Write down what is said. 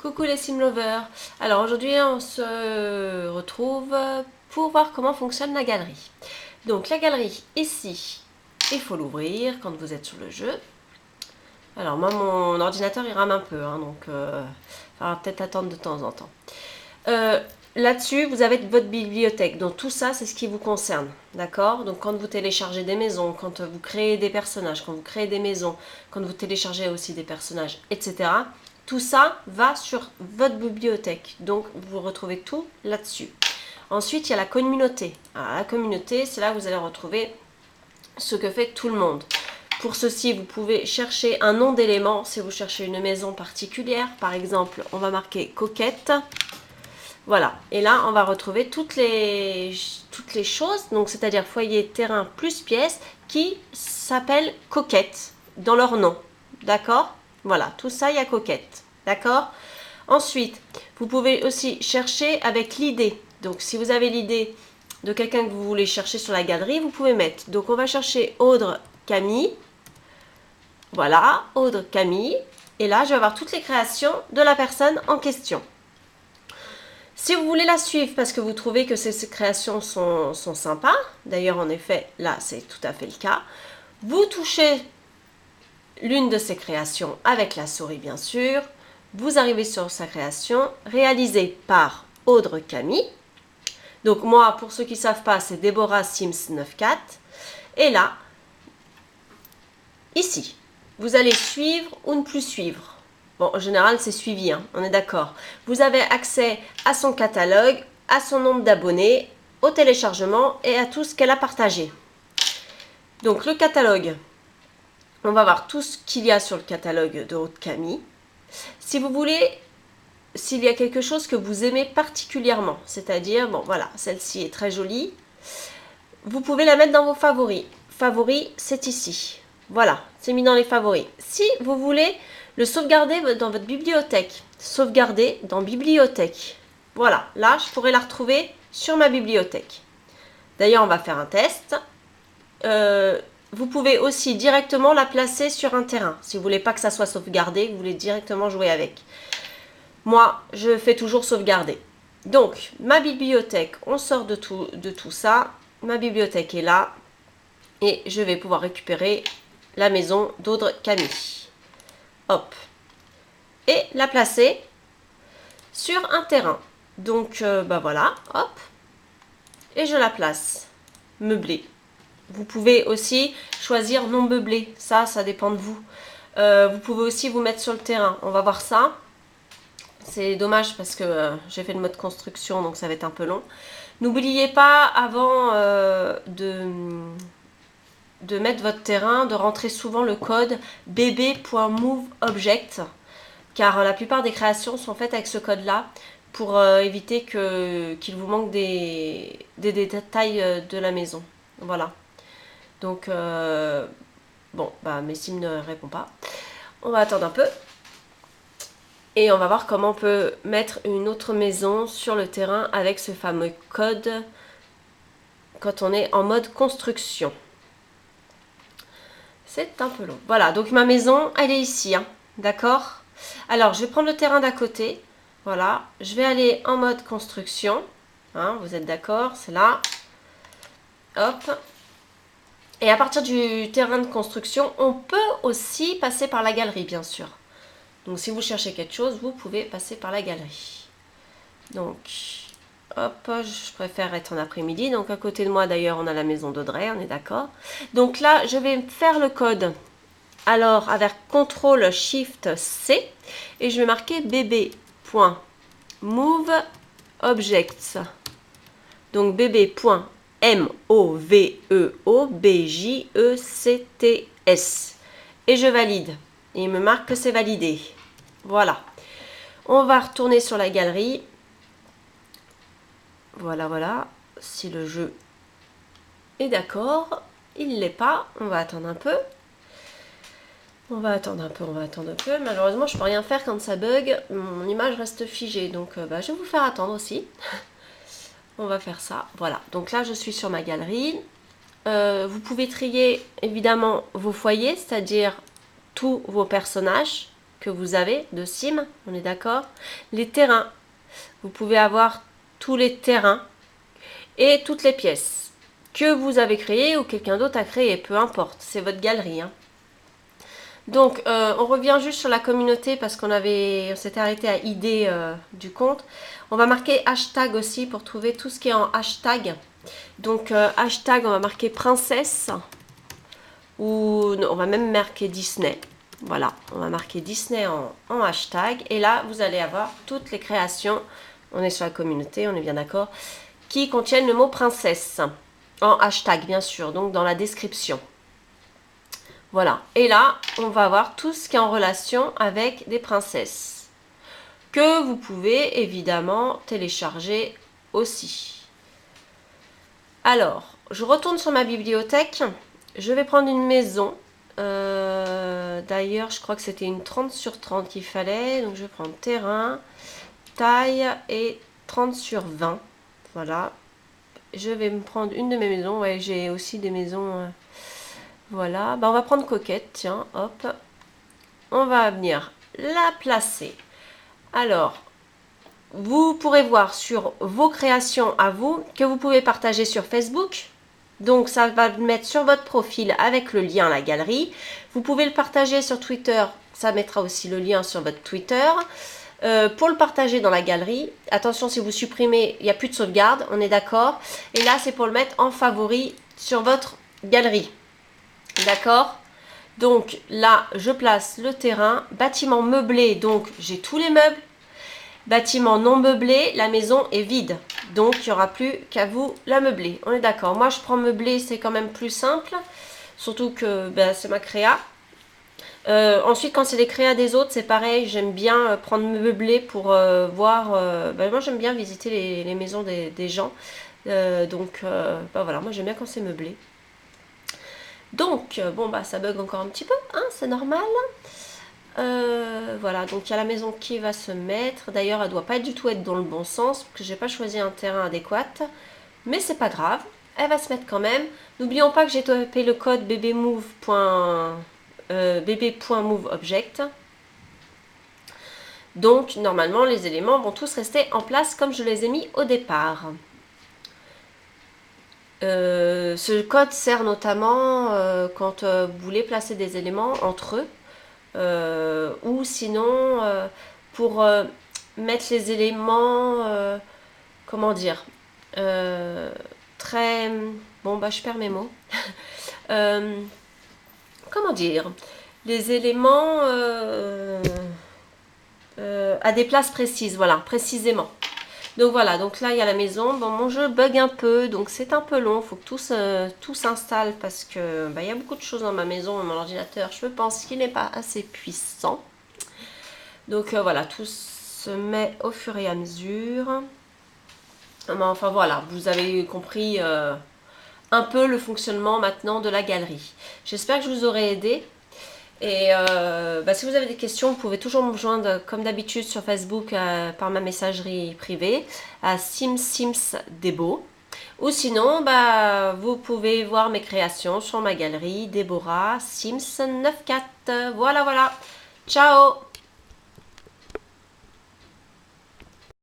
Coucou les Simlovers. Alors aujourd'hui on se retrouve pour voir comment fonctionne la galerie. Donc la galerie ici, il faut l'ouvrir quand vous êtes sur le jeu. Alors moi mon ordinateur il rame un peu, donc il faudra peut-être attendre de temps en temps. Là-dessus vous avez votre bibliothèque, donc tout ça c'est ce qui vous concerne, d'accord? Donc quand vous téléchargez des maisons, quand vous créez des personnages, quand vous créez des maisons, quand vous téléchargez aussi des personnages, etc. Tout ça va sur votre bibliothèque, donc vous retrouvez tout là-dessus. Ensuite, il y a la communauté. Alors, la communauté, c'est là où vous allez retrouver ce que fait tout le monde. Pour ceci, vous pouvez chercher un nom d'élément. Si vous cherchez une maison particulière, par exemple, on va marquer coquette. Voilà, et là, on va retrouver toutes les choses, donc c'est-à-dire foyer, terrain plus pièces, qui s'appellent coquettes dans leur nom. D'accord? Voilà, tout ça, il y a coquette. D'accord? Ensuite, vous pouvez aussi chercher avec l'idée. Donc, si vous avez l'idée de quelqu'un que vous voulez chercher sur la galerie, vous pouvez mettre. Donc, on va chercher Audre Camille. Voilà, Audre Camille. Et là, je vais avoir toutes les créations de la personne en question. Si vous voulez la suivre parce que vous trouvez que ces créations sont sympas, d'ailleurs, en effet, là, c'est tout à fait le cas, vous touchez l'une de ces créations avec la souris, bien sûr. Vous arrivez sur sa création, réalisée par Audre Camille. Donc moi, pour ceux qui ne savent pas, c'est Deborah Sims 94. Et là, ici, vous allez suivre ou ne plus suivre. Bon, en général, c'est suivi, on est d'accord. Vous avez accès à son catalogue, à son nombre d'abonnés, au téléchargement et à tout ce qu'elle a partagé. Donc le catalogue, on va voir tout ce qu'il y a sur le catalogue de Audre Camille. Si vous voulez, s'il y a quelque chose que vous aimez particulièrement, c'est-à-dire, bon voilà, celle-ci est très jolie, vous pouvez la mettre dans vos favoris. Favoris, c'est ici. Voilà, c'est mis dans les favoris. Si vous voulez le sauvegarder dans votre bibliothèque, sauvegarder dans bibliothèque. Voilà, là, je pourrais la retrouver sur ma bibliothèque. D'ailleurs, on va faire un test. Vous pouvez aussi directement la placer sur un terrain. Si vous ne voulez pas que ça soit sauvegardé, vous voulez directement jouer avec. Moi, je fais toujours sauvegarder. Donc, ma bibliothèque, on sort de tout ça. Ma bibliothèque est là. Et je vais pouvoir récupérer la maison d'Audre Camille. Hop. Et la placer sur un terrain. Donc, voilà. Hop. Et je la place. Meublée. Vous pouvez aussi choisir non meublé. Ça dépend de vous. Vous pouvez aussi vous mettre sur le terrain. On va voir ça. C'est dommage parce que j'ai fait le mode construction, donc ça va être un peu long. N'oubliez pas, avant de mettre votre terrain, de rentrer souvent le code bb.moveobject, car la plupart des créations sont faites avec ce code-là, pour éviter qu'il vous manque des détails de la maison. Voilà. Donc, bon, mes sims ne répondent pas. On va attendre un peu. Et on va voir comment on peut mettre une autre maison sur le terrain avec ce fameux code quand on est en mode construction. C'est un peu long. Voilà, donc ma maison, elle est ici, d'accord? Alors, je vais prendre le terrain d'à côté. Voilà, je vais aller en mode construction. Vous êtes d'accord? C'est là. Hop. Et à partir du terrain de construction, on peut aussi passer par la galerie, bien sûr. Donc, si vous cherchez quelque chose, vous pouvez passer par la galerie. Donc, hop, je préfère être en après-midi. Donc, à côté de moi, d'ailleurs, on a la maison d'Audrey, on est d'accord. Donc là, je vais faire le code. Alors, avec CTRL-SHIFT-C. Et je vais marquer bb.moveobjects. Donc, bb.moveobjects. Et je valide. Et il me marque que c'est validé. Voilà. On va retourner sur la galerie. Voilà, voilà. Si le jeu est d'accord, il ne l'est pas. On va attendre un peu. On va attendre un peu. Malheureusement, je ne peux rien faire quand ça bug. Mon image reste figée. Donc, je vais vous faire attendre aussi. On va faire ça. Voilà. Donc là, je suis sur ma galerie. Vous pouvez trier, évidemment, vos foyers, c'est-à-dire tous vos personnages. que vous avez de Sim, on est d'accord? Les terrains. Vous pouvez avoir tous les terrains et toutes les pièces que vous avez créées ou quelqu'un d'autre a créé, peu importe, c'est votre galerie. Hein. Donc, on revient juste sur la communauté parce on s'était arrêté à ID du compte. On va marquer hashtag aussi pour trouver tout ce qui est en hashtag. Donc, hashtag, on va marquer princesse ou non, on va même marquer Disney. Voilà, on va marquer Disney en hashtag. Et là, vous allez avoir toutes les créations. On est sur la communauté, on est bien d'accord. Qui contiennent le mot princesse. En hashtag, bien sûr, donc dans la description. Voilà. Et là, on va avoir tout ce qui est en relation avec des princesses. Que vous pouvez évidemment télécharger aussi. Alors, je retourne sur ma bibliothèque. Je vais prendre une maison. D'ailleurs, je crois que c'était une 30 sur 30 qu'il fallait. Donc, je vais prendre terrain, taille et 30 sur 20. Voilà. Je vais me prendre une de mes maisons. Ouais, j'ai aussi des maisons... voilà. Bah, on va prendre coquette. Tiens, hop. On va venir la placer. Alors, vous pourrez voir sur vos créations à vous que vous pouvez partager sur Facebook. Donc, ça va le mettre sur votre profil avec le lien à la galerie. Vous pouvez le partager sur Twitter. Ça mettra aussi le lien sur votre Twitter. Pour le partager dans la galerie, attention, si vous supprimez, il n'y a plus de sauvegarde, on est d'accord. Et là, c'est pour le mettre en favori sur votre galerie. D'accord? Donc, là, je place le terrain. Bâtiment meublé, donc j'ai tous les meubles. Bâtiment non meublé, la maison est vide. Donc, il n'y aura plus qu'à vous la meubler. On est d'accord. Moi, je prends meublé, c'est quand même plus simple. Surtout que c'est ma créa. Ensuite, quand c'est les créas des autres, c'est pareil. J'aime bien prendre meublé pour voir... moi, j'aime bien visiter les maisons des gens. Voilà, moi, j'aime bien quand c'est meublé. Donc, ça bug encore un petit peu, hein, c'est normal. Voilà, donc il y a la maison qui va se mettre. D'ailleurs, elle ne doit pas du tout être dans le bon sens, parce que je n'ai pas choisi un terrain adéquat. Mais c'est pas grave, elle va se mettre quand même. N'oublions pas que j'ai tapé le code bb.moveobject. Donc, normalement, les éléments vont tous rester en place comme je les ai mis au départ. Ce code sert notamment quand vous voulez placer des éléments entre eux. Ou sinon pour mettre les éléments comment dire très je perds mes mots comment dire les éléments à des places précises, voilà, précisément. Donc voilà, donc là il y a la maison. Bon, mon jeu bug un peu, donc c'est un peu long. Il faut que tout s'installe parce que il y a beaucoup de choses dans ma maison. Mon ordinateur, je pense qu'il n'est pas assez puissant. Donc voilà, tout se met au fur et à mesure. Enfin voilà, vous avez compris un peu le fonctionnement maintenant de la galerie. J'espère que je vous aurai aidé. Et si vous avez des questions, vous pouvez toujours me rejoindre comme d'habitude sur Facebook par ma messagerie privée à SimSimsDebo. Ou sinon, vous pouvez voir mes créations sur ma galerie Deborah Sims 94. Voilà, voilà. Ciao!